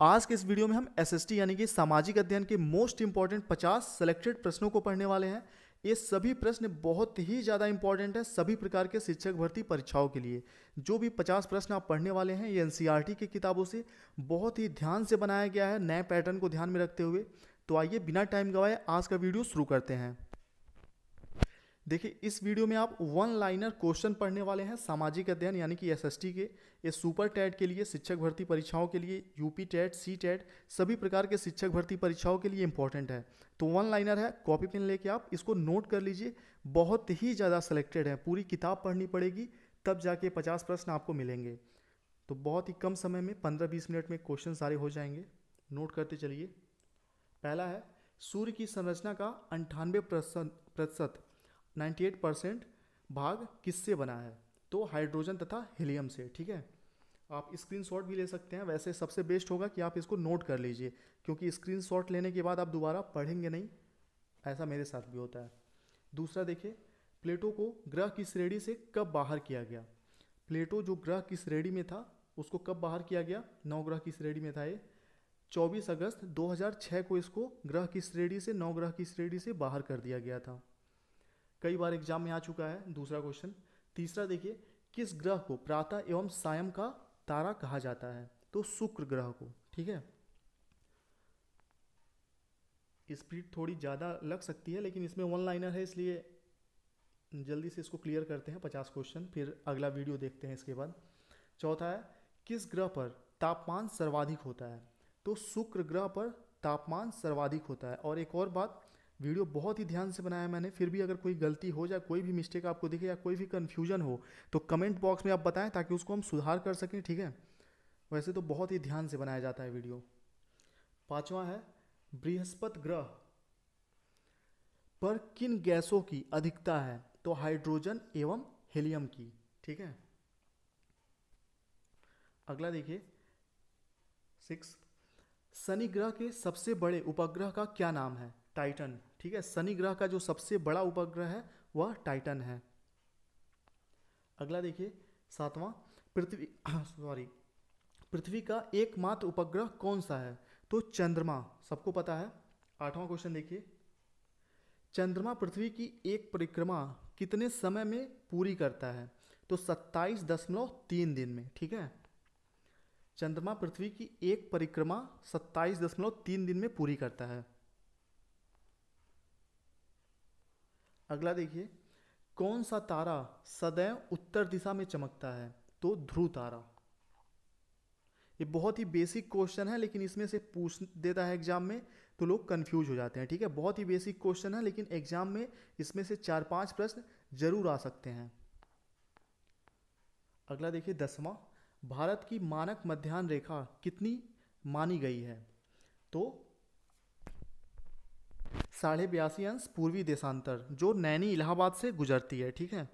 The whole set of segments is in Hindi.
आज के इस वीडियो में हम एसएसटी यानी कि सामाजिक अध्ययन के मोस्ट इंपॉर्टेंट 50 सेलेक्टेड प्रश्नों को पढ़ने वाले हैं। ये सभी प्रश्न बहुत ही ज़्यादा इंपॉर्टेंट है सभी प्रकार के शिक्षक भर्ती परीक्षाओं के लिए। जो भी 50 प्रश्न आप पढ़ने वाले हैं ये एनसीईआरटी की किताबों से बहुत ही ध्यान से बनाया गया है, नए पैटर्न को ध्यान में रखते हुए। तो आइए बिना टाइम गवाए आज का वीडियो शुरू करते हैं। देखिए, इस वीडियो में आप वन लाइनर क्वेश्चन पढ़ने वाले हैं सामाजिक अध्ययन यानी कि एसएसटी के। ये सुपर टेट के लिए, शिक्षक भर्ती परीक्षाओं के लिए, यूपी टेट, सी टेट, सभी प्रकार के शिक्षक भर्ती परीक्षाओं के लिए इंपॉर्टेंट है। तो वन लाइनर है, कॉपी पेन लेके आप इसको नोट कर लीजिए। बहुत ही ज़्यादा सेलेक्टेड है, पूरी किताब पढ़नी पड़ेगी तब जाके 50 प्रश्न आपको मिलेंगे। तो बहुत ही कम समय में 15-20 मिनट में क्वेश्चन सारे हो जाएंगे। नोट करते चलिए। पहला है, सूर्य की संरचना का 98% 98% भाग किससे बना है? तो हाइड्रोजन तथा हीलियम से। ठीक है, आप स्क्रीनशॉट भी ले सकते हैं। वैसे सबसे बेस्ट होगा कि आप इसको नोट कर लीजिए, क्योंकि स्क्रीनशॉट लेने के बाद आप दोबारा पढ़ेंगे नहीं, ऐसा मेरे साथ भी होता है। दूसरा देखिए, प्लेटो को ग्रह की श्रेणी से कब बाहर किया गया? प्लेटो जो ग्रह की श्रेणी में था उसको कब बाहर किया गया? नवग्रह की श्रेणी में था ये। 24 अगस्त 2006 को इसको ग्रह की श्रेणी से, नवग्रह की श्रेणी से बाहर कर दिया गया था। कई बार एग्जाम में आ चुका है। दूसरा क्वेश्चन। तीसरा देखिए, किस ग्रह को प्रातः एवं सायं का तारा कहा जाता है? तो शुक्र ग्रह को। ठीक है, स्पीड थोड़ी ज़्यादा लग सकती है लेकिन इसमें वन लाइनर है, इसलिए जल्दी से इसको क्लियर करते हैं 50 क्वेश्चन, फिर अगला वीडियो देखते हैं इसके बाद। चौथा है, किस ग्रह पर तापमान सर्वाधिक होता है? तो शुक्र ग्रह पर तापमान सर्वाधिक होता है। और एक और बात, वीडियो बहुत ही ध्यान से बनाया मैंने, फिर भी अगर कोई गलती हो जाए, कोई भी मिस्टेक आपको दिखे या कोई भी कन्फ्यूजन हो तो कमेंट बॉक्स में आप बताएं ताकि उसको हम सुधार कर सकें। ठीक है, वैसे तो बहुत ही ध्यान से बनाया जाता है वीडियो। पांचवा है, बृहस्पति ग्रह पर किन गैसों की अधिकता है? तो हाइड्रोजन एवं हीलियम की। ठीक है, अगला देखिए 6, शनि ग्रह के सबसे बड़े उपग्रह का क्या नाम है? टाइटन। ठीक है, शनि ग्रह का जो सबसे बड़ा उपग्रह है वह टाइटन है। अगला देखिए 7वां, पृथ्वी का एकमात्र उपग्रह कौन सा है? तो चंद्रमा, सबको पता है। 8वां क्वेश्चन देखिए, चंद्रमा पृथ्वी की एक परिक्रमा कितने समय में पूरी करता है? तो 27.3 दिन में। ठीक है, चंद्रमा पृथ्वी की एक परिक्रमा 27.3 दिन में पूरी करता है। अगला देखिए, कौन सा तारा सदैव उत्तर दिशा में चमकता है? तो ध्रुव तारा। ये बहुत ही बेसिक क्वेश्चन है लेकिन इसमें से पूछ देता है एग्जाम में तो लोग कंफ्यूज हो जाते हैं। ठीक है, बहुत ही बेसिक क्वेश्चन है लेकिन एग्जाम में इसमें से 4-5 प्रश्न जरूर आ सकते हैं। अगला देखिए 10वां, भारत की मानक मध्याह्न रेखा कितनी मानी गई है? तो 82.5 अंश पूर्वी देशांतर, जो नैनी इलाहाबाद से गुजरती है। ठीक है,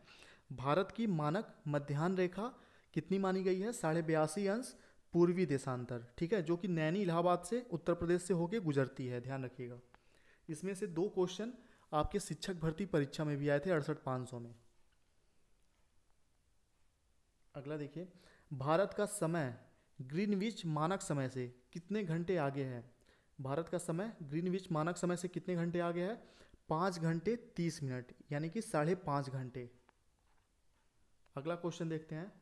भारत की मानक मध्याह्न रेखा कितनी मानी गई है? 82.5 अंश पूर्वी देशांतर। ठीक है, जो कि नैनी इलाहाबाद से, उत्तर प्रदेश से होके गुजरती है, ध्यान रखिएगा। इसमें से 2 क्वेश्चन आपके शिक्षक भर्ती परीक्षा में भी आए थे 68,500 में। अगला देखिए, भारत का समय ग्रीनविच मानक समय से कितने घंटे आगे है? भारत का समय ग्रीनविच मानक समय से कितने घंटे आगे है? 5 घंटे 30 मिनट, यानी कि 5.5 घंटे। अगला क्वेश्चन देखते हैं,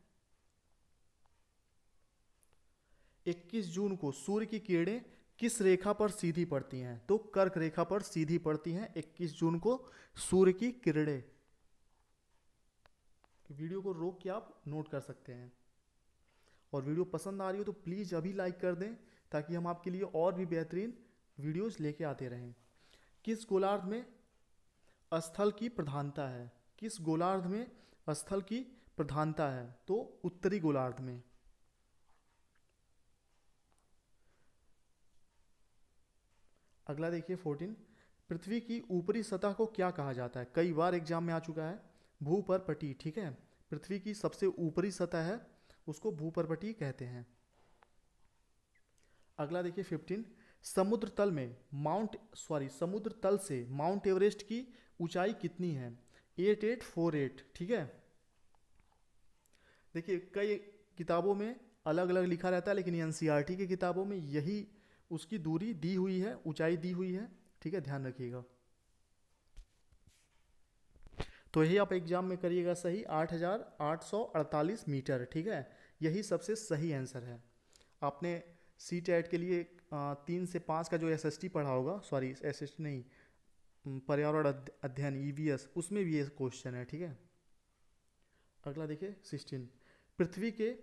21 जून को सूर्य की किरणें किस रेखा पर सीधी पड़ती हैं? तो कर्क रेखा पर सीधी पड़ती हैं 21 जून को सूर्य की किरणें। वीडियो को रोक के आप नोट कर सकते हैं। और वीडियो पसंद आ रही हो तो प्लीज़ अभी लाइक कर दें ताकि हम आपके लिए और भी बेहतरीन वीडियोस लेके आते रहें। किस गोलार्ध में स्थल की प्रधानता है? किस गोलार्ध में स्थल की प्रधानता है? तो उत्तरी गोलार्ध में। अगला देखिए 14, पृथ्वी की ऊपरी सतह को क्या कहा जाता है? कई बार एग्जाम में आ चुका है, भूपर्पटी। ठीक है, पृथ्वी की सबसे ऊपरी सतह है उसको भूपर्पटी कहते हैं। अगला देखिए 15, समुद्र तल से माउंट एवरेस्ट की ऊंचाई कितनी है? 8848। ठीक है, देखिए कई किताबों में अलग अलग लिखा रहता है, लेकिन एनसीईआरटी की किताबों में यही उसकी दूरी दी हुई है, ऊंचाई दी हुई है, ठीक है, ध्यान रखिएगा। तो यही आप एग्जाम में करिएगा सही, 8,848 मीटर, ठीक है, यही सबसे सही आंसर है। आपने सी टेट के लिए 3 से 5 का जो एसएसटी पढ़ा होगा, सॉरी एसएसटी नहीं, पर्यावरण अध्ययन ईवीएस, उसमें भी ये क्वेश्चन है, ठीक है। अगला देखिए 16, पृथ्वी के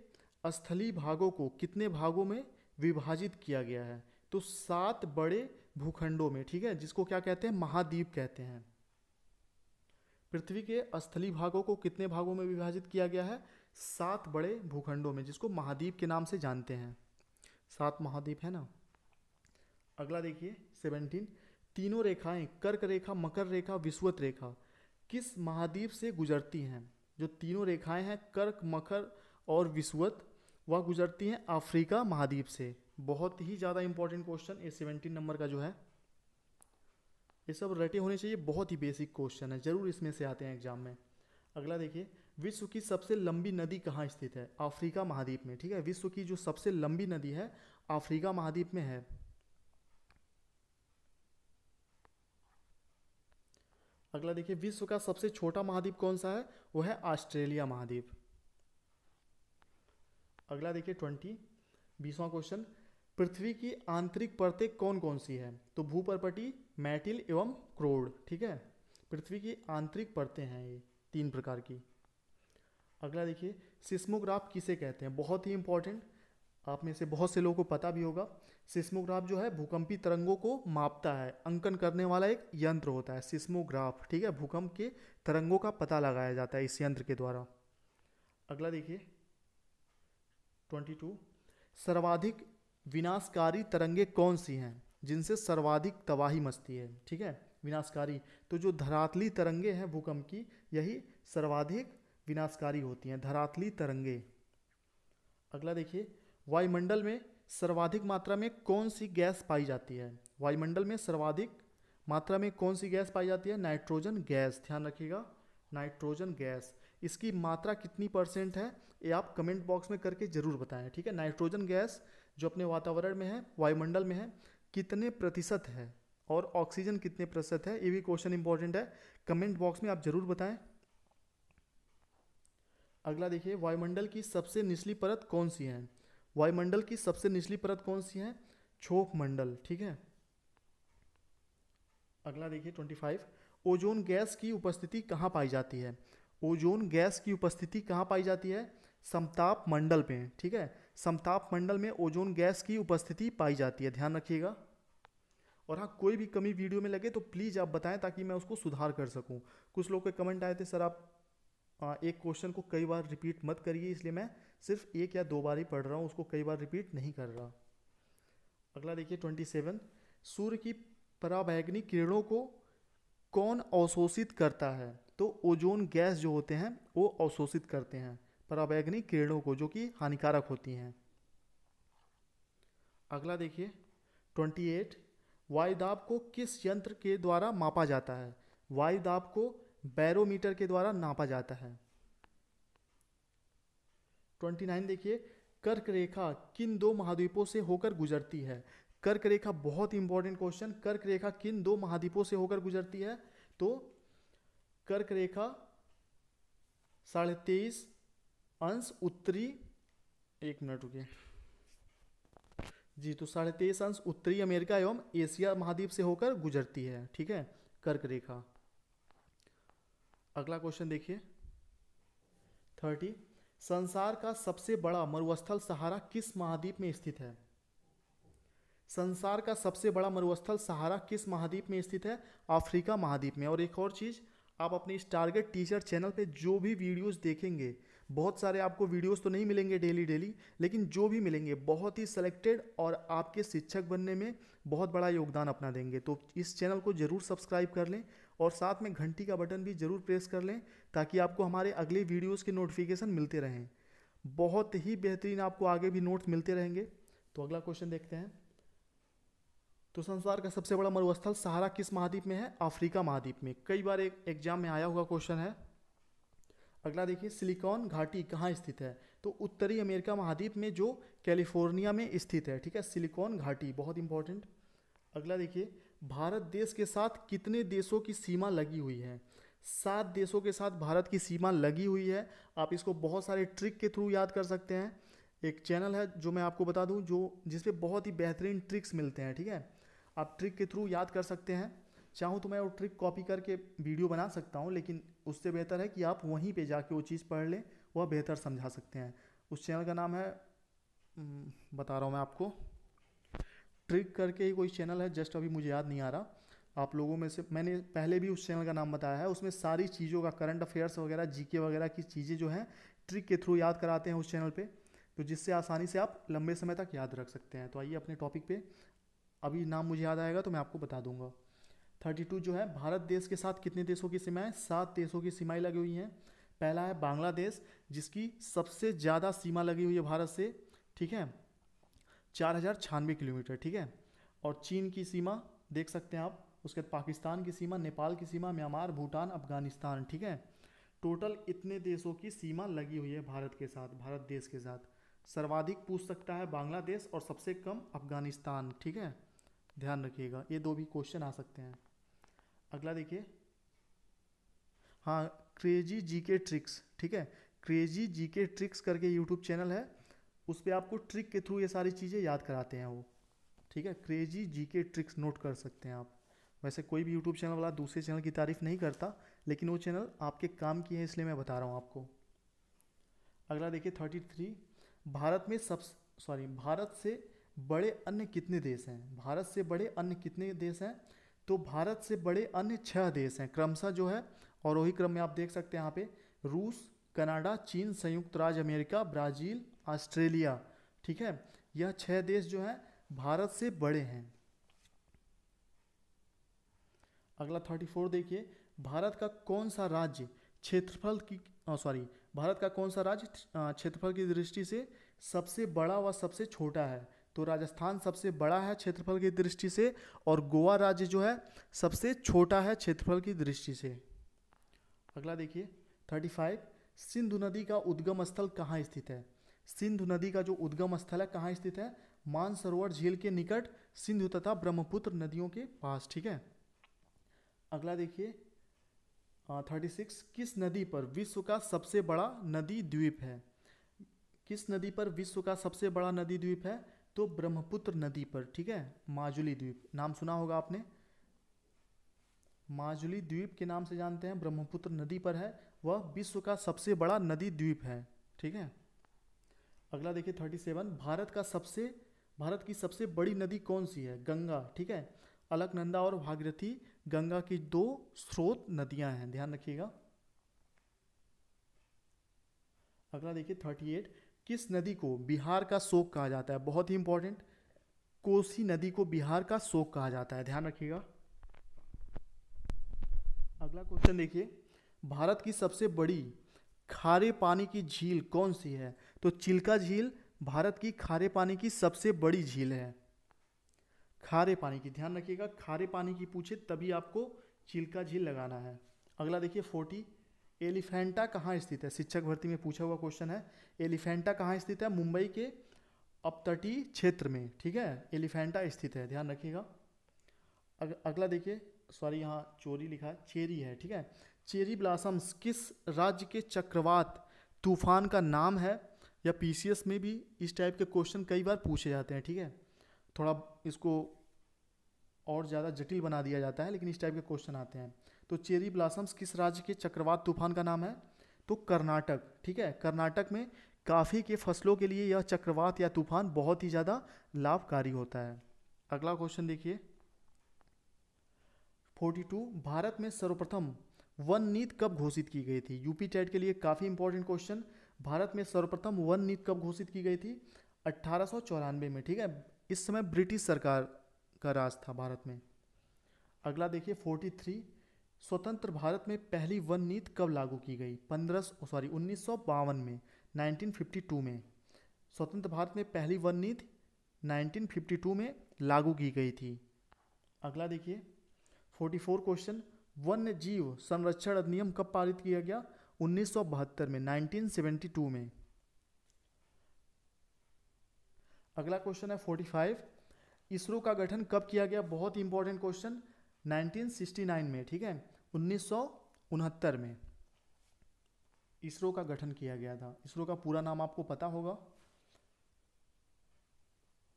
स्थलीय भागों को कितने भागों में विभाजित किया गया है? तो 7 बड़े भूखंडों में, ठीक है, जिसको क्या कहते हैं, महाद्वीप कहते हैं। पृथ्वी के स्थलीय भागों को कितने भागों में विभाजित किया गया है? 7 बड़े भूखंडों में, जिसको महाद्वीप के नाम से जानते हैं। 7 महाद्वीप है ना। अगला देखिए 17, तीनों रेखाएं कर्क रेखा, मकर रेखा, विषुवत रेखा किस महाद्वीप से गुजरती हैं? जो तीनों रेखाएं हैं कर्क, मकर और विषुवत, वह गुजरती हैं अफ्रीका महाद्वीप से। बहुत ही ज़्यादा इंपॉर्टेंट क्वेश्चन ये 17 नंबर का जो है, ये सब रटे होने चाहिए, बहुत ही बेसिक क्वेश्चन है, जरूर इसमें से आते हैं एग्जाम में। अगला देखिए, विश्व की सबसे लंबी नदी कहाँ स्थित है? अफ्रीका महाद्वीप में, ठीक है, विश्व की जो सबसे लंबी नदी है अफ्रीका महाद्वीप में है। अगला देखिए, विश्व का सबसे छोटा महाद्वीप कौन सा है? वो है ऑस्ट्रेलिया महाद्वीप। अगला देखिए 20वां क्वेश्चन, पृथ्वी की आंतरिक परतें कौन कौन सी है? तो भूपर्पटी, मैटिल एवं क्रोड, ठीक है, पृथ्वी की आंतरिक परतें हैं ये 3 प्रकार की। अगला देखिए, सिस्मोग्राफ किसे कहते हैं? बहुत ही इंपॉर्टेंट, आप में से बहुत से लोगों को पता भी होगा। सिस्मोग्राफ जो है भूकंपी तरंगों को मापता है, अंकन करने वाला एक यंत्र होता है सिस्मोग्राफ, ठीक है, भूकंप के तरंगों का पता लगाया जाता है इस यंत्र के द्वारा। अगला देखिए 22, सर्वाधिक विनाशकारी तरंगे कौन सी हैं जिनसे सर्वाधिक तबाही मचती है? ठीक है, विनाशकारी, तो जो धरातली तरंगे हैं भूकंप की, यही सर्वाधिक विनाशकारी होती हैं, धरातली तरंगे। अगला देखिए, वायुमंडल में सर्वाधिक मात्रा में कौन सी गैस पाई जाती है? वायुमंडल में सर्वाधिक मात्रा में कौन सी गैस पाई जाती है? नाइट्रोजन गैस, ध्यान रखिएगा, नाइट्रोजन गैस। इसकी मात्रा कितनी % है ये आप कमेंट बॉक्स में करके जरूर बताएं, ठीक है। नाइट्रोजन गैस जो अपने वातावरण में है, वायुमंडल में है, कितने प्रतिशत है, और ऑक्सीजन कितने प्रतिशत है, ये भी क्वेश्चन इंपॉर्टेंट है, कमेंट बॉक्स में आप जरूर बताएं। अगला देखिए, वायुमंडल की सबसे निचली परत कौन सी है? वायुमंडल की सबसे निचली परत कौन सी है? क्षोभ मंडल, ठीक है। अगला देखिए 25, ओजोन गैस की उपस्थिति कहाँ पाई जाती है? ओजोन गैस की उपस्थिति कहाँ पाई जाती है? समताप मंडल में, ठीक है, समताप मंडल में ओजोन गैस की उपस्थिति पाई जाती है, ध्यान रखिएगा। और हाँ, कोई भी कमी वीडियो में लगे तो प्लीज़ आप बताएं ताकि मैं उसको सुधार कर सकूं। कुछ लोग के कमेंट आए थे, सर आप एक क्वेश्चन को कई बार रिपीट मत करिए, इसलिए मैं सिर्फ 1 या 2 बार ही पढ़ रहा हूँ, उसको कई बार रिपीट नहीं कर रहा। अगला देखिए 27, सूर्य की पराबैंगनी किरणों को कौन अवशोषित करता है? तो ओजोन गैस जो होते हैं वो अवशोषित करते हैं पराबैंगनी किरणों को, जो कि हानिकारक होती हैं। अगला देखिए 28, वायुदाब को किस यंत्र के द्वारा मापा जाता है? वायुदाब को बैरोमीटर के द्वारा नापा जाता है। 29 देखिए, कर्क रेखा किन 2 महाद्वीपों से होकर गुजरती है? कर्क रेखा बहुत इंपॉर्टेंट क्वेश्चन, कर्क रेखा किन 2 महाद्वीपों से होकर गुजरती है? तो कर्क रेखा 23.5 उत्तरी, 1 मिनट रुकिए जी, तो 23.5 उत्तरी अमेरिका एवं एशिया महाद्वीप से होकर गुजरती है, ठीक है, कर्क रेखा। अगला क्वेश्चन देखिए 30, संसार का सबसे बड़ा मरुस्थल सहारा किस महाद्वीप में स्थित है? संसार का सबसे बड़ा मरुस्थल सहारा किस महाद्वीप में स्थित है? अफ्रीका महाद्वीप में। और एक और चीज़, आप अपने इस टारगेट टीचर चैनल पे जो भी वीडियोस देखेंगे, बहुत सारे आपको वीडियोस तो नहीं मिलेंगे डेली, लेकिन जो भी मिलेंगे बहुत ही सिलेक्टेड और आपके शिक्षक बनने में बहुत बड़ा योगदान अपना देंगे। तो इस चैनल को ज़रूर सब्सक्राइब कर लें और साथ में घंटी का बटन भी ज़रूर प्रेस कर लें ताकि आपको हमारे अगले वीडियोज़ के नोटिफिकेशन मिलते रहें। बहुत ही बेहतरीन आपको आगे भी नोट्स मिलते रहेंगे। तो अगला क्वेश्चन देखते हैं। तो संसार का सबसे बड़ा मरुस्थल सहारा किस महाद्वीप में है? अफ्रीका महाद्वीप में। कई बार एक एग्जाम में आया हुआ क्वेश्चन है। अगला देखिए, सिलिकॉन घाटी कहाँ स्थित है? तो उत्तरी अमेरिका महाद्वीप में जो कैलिफोर्निया में स्थित है, ठीक है, सिलिकॉन घाटी, बहुत इंपॉर्टेंट। अगला देखिए, भारत देश के साथ कितने देशों की सीमा लगी हुई है? 7 देशों के साथ भारत की सीमा लगी हुई है। आप इसको बहुत सारे ट्रिक के थ्रू याद कर सकते हैं। एक चैनल है जो मैं आपको बता दूं, जो जिसपे बहुत ही बेहतरीन ट्रिक्स मिलते हैं, ठीक है, आप ट्रिक के थ्रू याद कर सकते हैं। चाहूँ तो मैं वो ट्रिक कॉपी करके वीडियो बना सकता हूँ, लेकिन उससे बेहतर है कि आप वहीं पे जाके वो चीज़ पढ़ लें, वह बेहतर समझा सकते हैं। उस चैनल का नाम है, बता रहा हूँ मैं आपको, ट्रिक करके ही कोई चैनल है, जस्ट अभी मुझे याद नहीं आ रहा। आप लोगों में से मैंने पहले भी उस चैनल का नाम बताया है, उसमें सारी चीज़ों का, करंट अफेयर्स वगैरह, जीके वगैरह की चीज़ें जो हैं ट्रिक के थ्रू याद कराते हैं उस चैनल पे, तो जिससे आसानी से आप लंबे समय तक याद रख सकते हैं। तो आइए अपने टॉपिक पे, अभी नाम मुझे याद आएगा तो मैं आपको बता दूंगा। 32 जो है, भारत देश के साथ कितने देशों की सीमाएं? 7 देशों की सीमाएं लगी हुई हैं। पहला है बांग्लादेश, जिसकी सबसे ज़्यादा सीमा लगी हुई है भारत से, ठीक है, 4096 किलोमीटर, ठीक है। और चीन की सीमा देख सकते हैं आप, उसके बाद पाकिस्तान की सीमा, नेपाल की सीमा, म्यांमार, भूटान, अफगानिस्तान, ठीक है। टोटल इतने देशों की सीमा लगी हुई है भारत के साथ, भारत देश के साथ। सर्वाधिक पूछ सकता है बांग्लादेश और सबसे कम अफगानिस्तान, ठीक है, ध्यान रखिएगा, ये 2 भी क्वेश्चन आ सकते हैं। अगला देखिए, हाँ, क्रेजी जीके ट्रिक्स, ठीक है, क्रेजी जीके ट्रिक्स करके यूट्यूब चैनल है, उस पर आपको ट्रिक के थ्रू ये सारी चीज़ें याद कराते हैं वो, ठीक है। क्रेजी जीके ट्रिक्स नोट कर सकते हैं आप। वैसे कोई भी यूट्यूब चैनल वाला दूसरे चैनल की तारीफ नहीं करता, लेकिन वो चैनल आपके काम की है, इसलिए मैं बता रहा हूँ आपको। अगला देखिए 33, भारत से बड़े अन्य कितने देश हैं? भारत से बड़े अन्य कितने देश हैं? तो भारत से बड़े अन्य 6 देश हैं क्रमशः जो है, और वही क्रम में आप देख सकते हैं यहाँ पे, रूस, कनाडा, चीन, संयुक्त राज्य अमेरिका, ब्राज़ील, ऑस्ट्रेलिया, ठीक है। यह 6 देश जो हैं भारत से बड़े हैं। अगला 34 देखिए, भारत का कौन सा राज्य क्षेत्रफल की भारत का कौन सा राज्य क्षेत्रफल की दृष्टि से सबसे बड़ा व सबसे छोटा है? तो राजस्थान सबसे बड़ा है क्षेत्रफल की दृष्टि से, और गोवा राज्य जो है सबसे छोटा है क्षेत्रफल की दृष्टि से। अगला देखिए 35, सिंधु नदी का उद्गम स्थल कहाँ स्थित है? सिंधु नदी का जो उद्गम स्थल है कहाँ स्थित है? मानसरोवर झील के निकट, सिंधु तथा ब्रह्मपुत्र नदियों के पास, ठीक है। अगला देखिए 36, किस नदी पर विश्व का सबसे बड़ा नदी द्वीप है? किस नदी पर विश्व का सबसे बड़ा नदी द्वीप है? तो ब्रह्मपुत्र नदी पर, ठीक है, माजुली द्वीप, नाम सुना होगा आपने, माजुली द्वीप के नाम से जानते हैं, ब्रह्मपुत्र नदी पर है, वह विश्व का सबसे बड़ा नदी द्वीप है, ठीक है। अगला देखिए 37, भारत की सबसे बड़ी नदी कौन सी है? गंगा, ठीक है। अलकनंदा और भागीरथी गंगा की 2 स्रोत नदियां हैं, ध्यान रखिएगा। अगला देखिए 38, किस नदी को बिहार का शोक कहा जाता है? बहुत ही इंपॉर्टेंट, कोसी नदी को बिहार का शोक कहा जाता है, ध्यान रखिएगा। अगला क्वेश्चन देखिए, भारत की सबसे बड़ी खारे पानी की झील कौन सी है? तो चिल्का झील भारत की खारे पानी की सबसे बड़ी झील है, खारे पानी की, ध्यान रखिएगा, खारे पानी की पूछे तभी आपको चिल्का झील लगाना है। अगला देखिए 40, एलिफेंटा कहाँ स्थित है? शिक्षक भर्ती में पूछा हुआ क्वेश्चन है। एलिफेंटा कहाँ स्थित है? मुंबई के अपतटीय क्षेत्र में, ठीक है, एलिफेंटा स्थित है, ध्यान रखिएगा। अगला देखिए, यहाँ चोरी लिखा है, चेरी है, ठीक है। चेरी ब्लॉसम्स किस राज्य के चक्रवात तूफान का नाम है? या पीसीएस में भी इस टाइप के क्वेश्चन कई बार पूछे जाते हैं, ठीक है, थोड़ा इसको और ज़्यादा जटिल बना दिया जाता है, लेकिन इस टाइप के क्वेश्चन आते हैं। तो चेरी ब्लॉसम्स किस राज्य के चक्रवात तूफान का नाम है? तो कर्नाटक, ठीक है, कर्नाटक में काफ़ी के फसलों के लिए यह चक्रवात या तूफान बहुत ही ज़्यादा लाभकारी होता है। अगला क्वेश्चन देखिए 42, भारत में सर्वप्रथम वन नीति कब घोषित की गई थी? यूपी टेट के लिए काफ़ी इंपॉर्टेंट क्वेश्चन, भारत में सर्वप्रथम वन नीति कब घोषित की गई थी? 1894 में, ठीक है, इस समय ब्रिटिश सरकार का राज था भारत में। अगला देखिए 43, स्वतंत्र भारत में पहली वन नीति कब लागू की गई? 1952 में, 1952 में। स्वतंत्र भारत में पहली वन नीति 1952 में लागू की गई थी। अगला देखिए 44 क्वेश्चन, वन्य जीव संरक्षण अधिनियम कब पारित किया गया? 1972 में, 1972 में। अगला क्वेश्चन है 45, इसरो का गठन कब किया गया? बहुत ही इंपॉर्टेंट क्वेश्चन, 1969 में, ठीक है, 1969 में इसरो का गठन किया गया था। इसरो का पूरा नाम आपको पता होगा।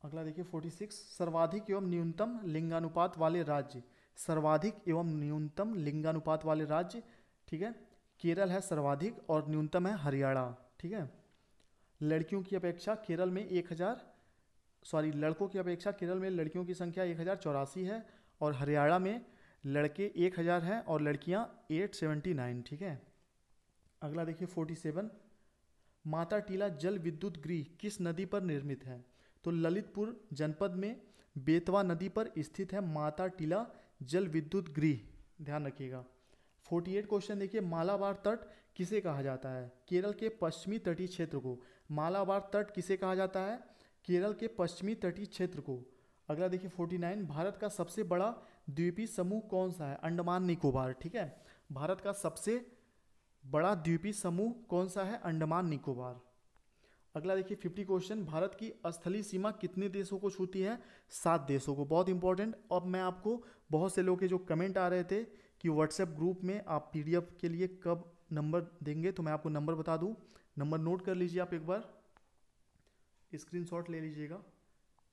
अगला देखिए 46, सर्वाधिक एवं न्यूनतम लिंगानुपात वाले राज्य। सर्वाधिक एवं न्यूनतम लिंगानुपात वाले राज्य, ठीक है, केरल है सर्वाधिक और न्यूनतम है हरियाणा, ठीक है। लड़कियों की अपेक्षा केरल में लड़कों की अपेक्षा केरल में लड़कियों की संख्या 1084 है और हरियाणा में लड़के 1000 हैं और लड़कियां 879, ठीक है। अगला देखिए 47, माता टीला जल विद्युत गृह किस नदी पर निर्मित है? तो ललितपुर जनपद में बेतवा नदी पर स्थित है माता टीला जल विद्युत गृह, ध्यान रखिएगा। 48 क्वेश्चन देखिए, मालाबार तट किसे कहा जाता है? केरल के पश्चिमी तटीय क्षेत्र को मालाबार तट किसे कहा जाता है? केरल के पश्चिमी तटीय क्षेत्र को। अगला देखिए 49, भारत का सबसे बड़ा द्वीपीय समूह कौन सा है? अंडमान निकोबार, ठीक है। भारत का सबसे बड़ा द्वीपीय समूह कौन सा है? अंडमान निकोबार। अगला देखिए 50 क्वेश्चन, भारत की स्थलीय सीमा कितने देशों को छूती है? 7 देशों को। बहुत इंपॉर्टेंट। अब मैं आपको, बहुत से लोगों के जो कमेंट आ रहे थे कि व्हाट्सएप ग्रुप में आप पीडीएफ के लिए कब नंबर देंगे, तो मैं आपको नंबर बता दूं। नंबर नोट कर लीजिए, आप एक बार स्क्रीनशॉट ले लीजिएगा,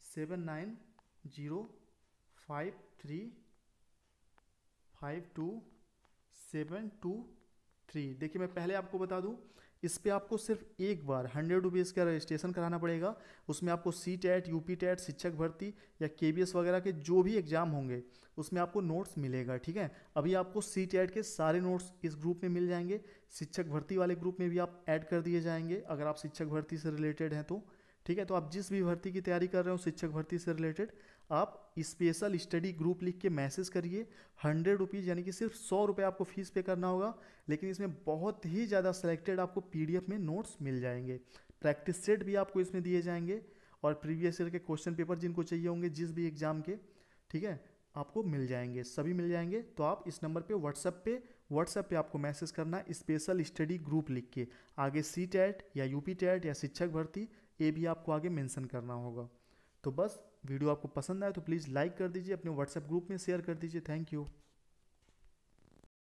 7905352723। देखिए मैं पहले आपको बता दूं, इस पे आपको सिर्फ एक बार 100 रुपीज़ का रजिस्ट्रेशन कराना पड़ेगा। उसमें आपको CTET, UP-TET, शिक्षक भर्ती या KBS वगैरह के जो भी एग्जाम होंगे उसमें आपको नोट्स मिलेगा, ठीक है। अभी आपको CTET के सारे नोट्स इस ग्रुप में मिल जाएंगे। शिक्षक भर्ती वाले ग्रुप में भी आप ऐड कर दिए जाएंगे अगर आप शिक्षक भर्ती से रिलेटेड हैं तो, ठीक है। तो आप जिस भी भर्ती की तैयारी कर रहे हो शिक्षक भर्ती से रिलेटेड, आप स्पेशल स्टडी ग्रुप लिख के मैसेज करिए। 100 रुपीज़ यानी कि सिर्फ 100 रुपये आपको फीस पे करना होगा, लेकिन इसमें बहुत ही ज़्यादा सेलेक्टेड आपको PDF में नोट्स मिल जाएंगे। प्रैक्टिस सेट भी आपको इसमें दिए जाएंगे और प्रीवियस ईयर के क्वेश्चन पेपर जिनको चाहिए होंगे जिस भी एग्जाम के, ठीक है, आपको मिल जाएंगे, सभी मिल जाएंगे। तो आप इस नंबर पे व्हाट्सएप पे आपको मैसेज करना है स्पेशल स्टडी ग्रुप लिख के। आगे CTET या UP-TET या शिक्षक भर्ती ये भी आपको आगे मेंशन करना होगा। तो बस वीडियो आपको पसंद आए तो प्लीज़ लाइक कर दीजिए, अपने व्हाट्सएप ग्रुप में शेयर कर दीजिए। Thank you.